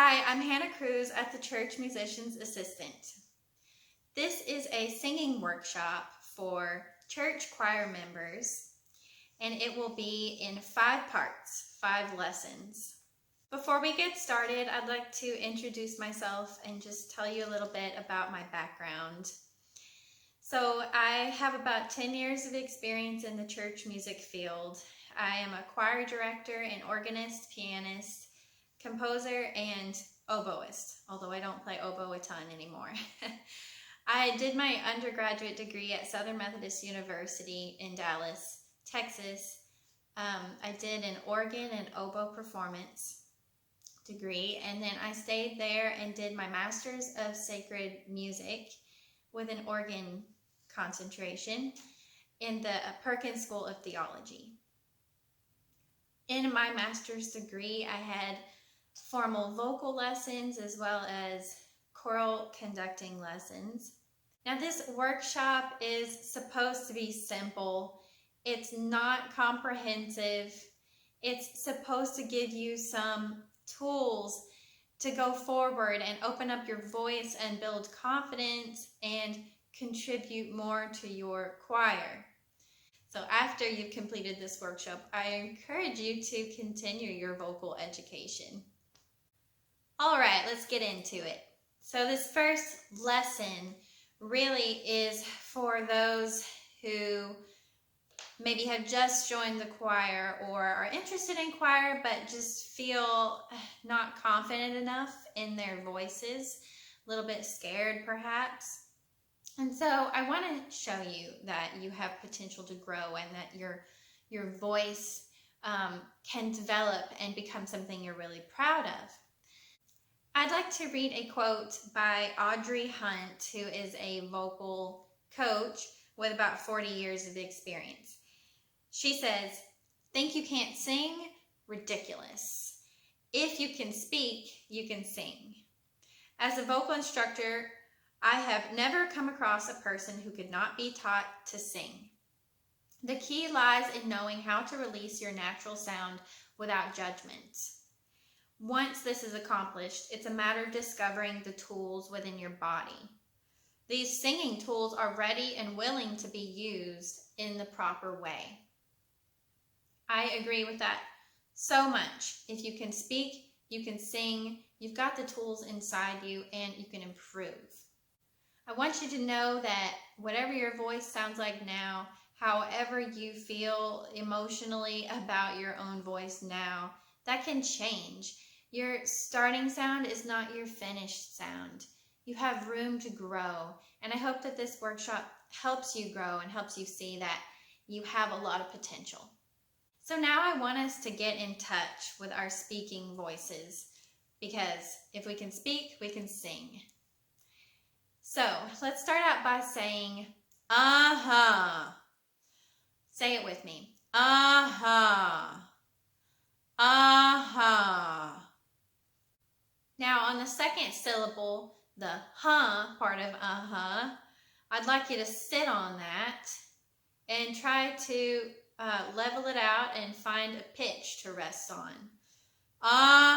Hi, I'm Hannah Cruz at the Church Musician's Assistant. This is a singing workshop for church choir members, and it will be in 5 parts, 5 lessons. Before we get started, I'd like to introduce myself and just tell you a little bit about my background. So I have about 10 years of experience in the church music field. I am a choir director and organist, pianist, composer, and oboist, although I don't play oboe a ton anymore. I did my undergraduate degree at Southern Methodist University in Dallas, Texas. I did an organ and oboe performance degree, and then I stayed there and did my Master's of Sacred Music with an organ concentration in the Perkins School of Theology. In my master's degree, I had formal vocal lessons as well as choral conducting lessons. Now, this workshop is supposed to be simple. It's not comprehensive. It's supposed to give you some tools to go forward and open up your voice and build confidence and contribute more to your choir. So after you've completed this workshop, I encourage you to continue your vocal education. All right, let's get into it. So this first lesson really is for those who maybe have just joined the choir or are interested in choir but just feel not confident enough in their voices, a little bit scared perhaps. And so I want to show you that you have potential to grow and that your voice can develop and become something you're really proud of. I'd like to read a quote by Audrey Hunt, who is a vocal coach with about 40 years of experience. She says, "Think you can't sing? Ridiculous. If you can speak, you can sing." As a vocal instructor, I have never come across a person who could not be taught to sing. The key lies in knowing how to release your natural sound without judgment. Once this is accomplished, it's a matter of discovering the tools within your body. These singing tools are ready and willing to be used in the proper way. I agree with that so much. If you can speak, you can sing, you've got the tools inside you, and you can improve. I want you to know that whatever your voice sounds like now, however you feel emotionally about your own voice now, that can change. Your starting sound is not your finished sound. You have room to grow, and I hope that this workshop helps you grow and helps you see that you have a lot of potential. So now I want us to get in touch with our speaking voices, because if we can speak, we can sing. So let's start out by saying, uh-huh. Say it with me. Uh-huh. Uh-huh. Now on the second syllable, the huh part of uh-huh, I'd like you to sit on that and try to level it out and find a pitch to rest on. Uh-huh.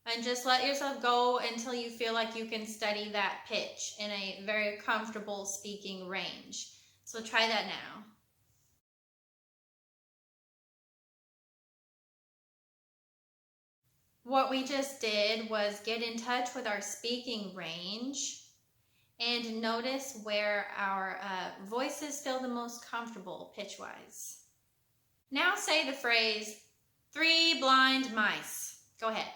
And just let yourself go until you feel like you can steady that pitch in a very comfortable speaking range. So try that now. What we just did was get in touch with our speaking range and notice where our voices feel the most comfortable pitch-wise. Now say the phrase, 3 blind mice. Go ahead.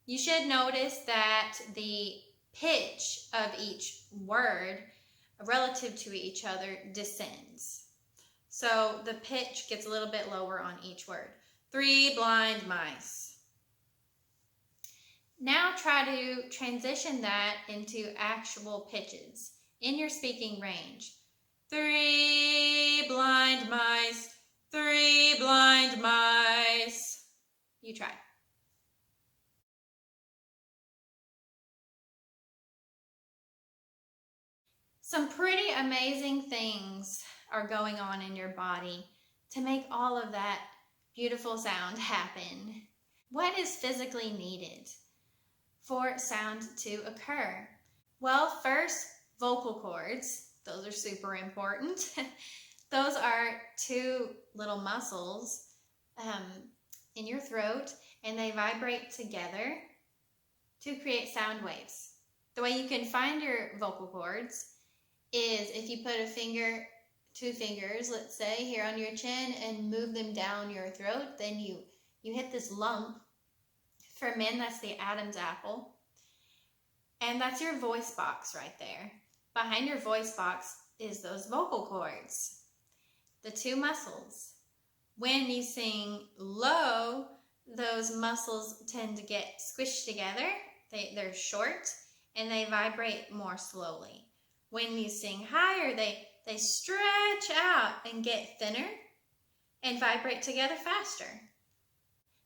You should notice that the pitch of each word relative to each other descends. So the pitch gets a little bit lower on each word. 3 blind mice. Now try to transition that into actual pitches in your speaking range. 3 blind mice, 3 blind mice. You try. Some pretty amazing things are going on in your body to make all of that beautiful sound happen? What is physically needed for sound to occur? Well, first, vocal cords. Those are super important. Those are two little muscles in your throat, and they vibrate together to create sound waves. The way you can find your vocal cords is if you put two fingers, let's say, here on your chin and move them down your throat, then you hit this lump. For men, that's the Adam's apple. And that's your voice box right there. Behind your voice box is those vocal cords, the two muscles. When you sing low, those muscles tend to get squished together. They're short and they vibrate more slowly. When you sing higher, they stretch out and get thinner and vibrate together faster.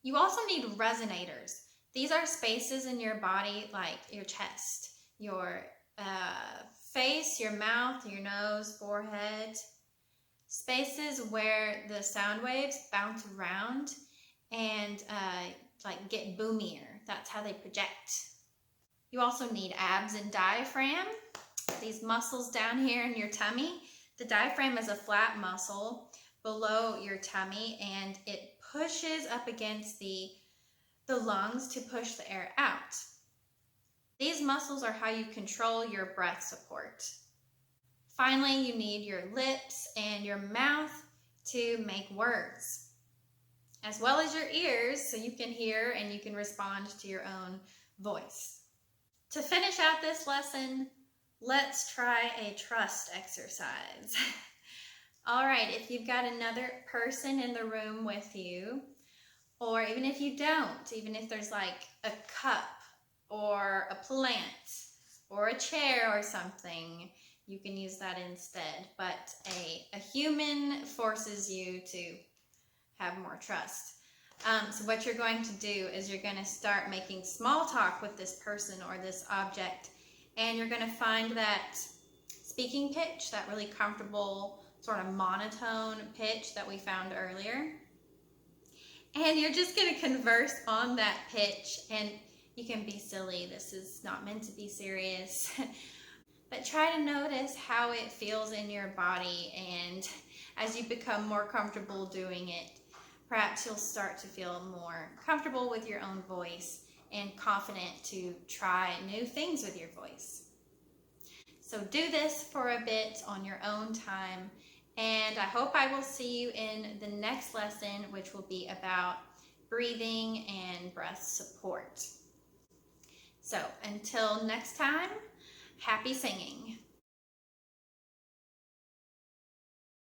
You also need resonators. These are spaces in your body like your chest, your face, your mouth, your nose, forehead. Spaces where the sound waves bounce around and like get boomier. That's how they project. You also need abs and diaphragm. These muscles down here in your tummy. The diaphragm is a flat muscle below your tummy, and it pushes up against the lungs to push the air out. These muscles are how you control your breath support. Finally, you need your lips and your mouth to make words, as well as your ears so you can hear and you can respond to your own voice. To finish out this lesson, let's try a trust exercise. All right, if you've got another person in the room with you, or even if you don't, even if there's like a cup or a plant or a chair or something, you can use that instead. But a human forces you to have more trust. So what you're going to do is you're going to start making small talk with this person or this object, and you're going to find that speaking pitch, that really comfortable sort of monotone pitch that we found earlier. And you're just going to converse on that pitch, and you can be silly. This is not meant to be serious. But try to notice how it feels in your body, and as you become more comfortable doing it, perhaps you'll start to feel more comfortable with your own voice and confident to try new things with your voice. So do this for a bit on your own time, and I hope I will see you in the next lesson, which will be about breathing and breath support. So until next time, happy singing.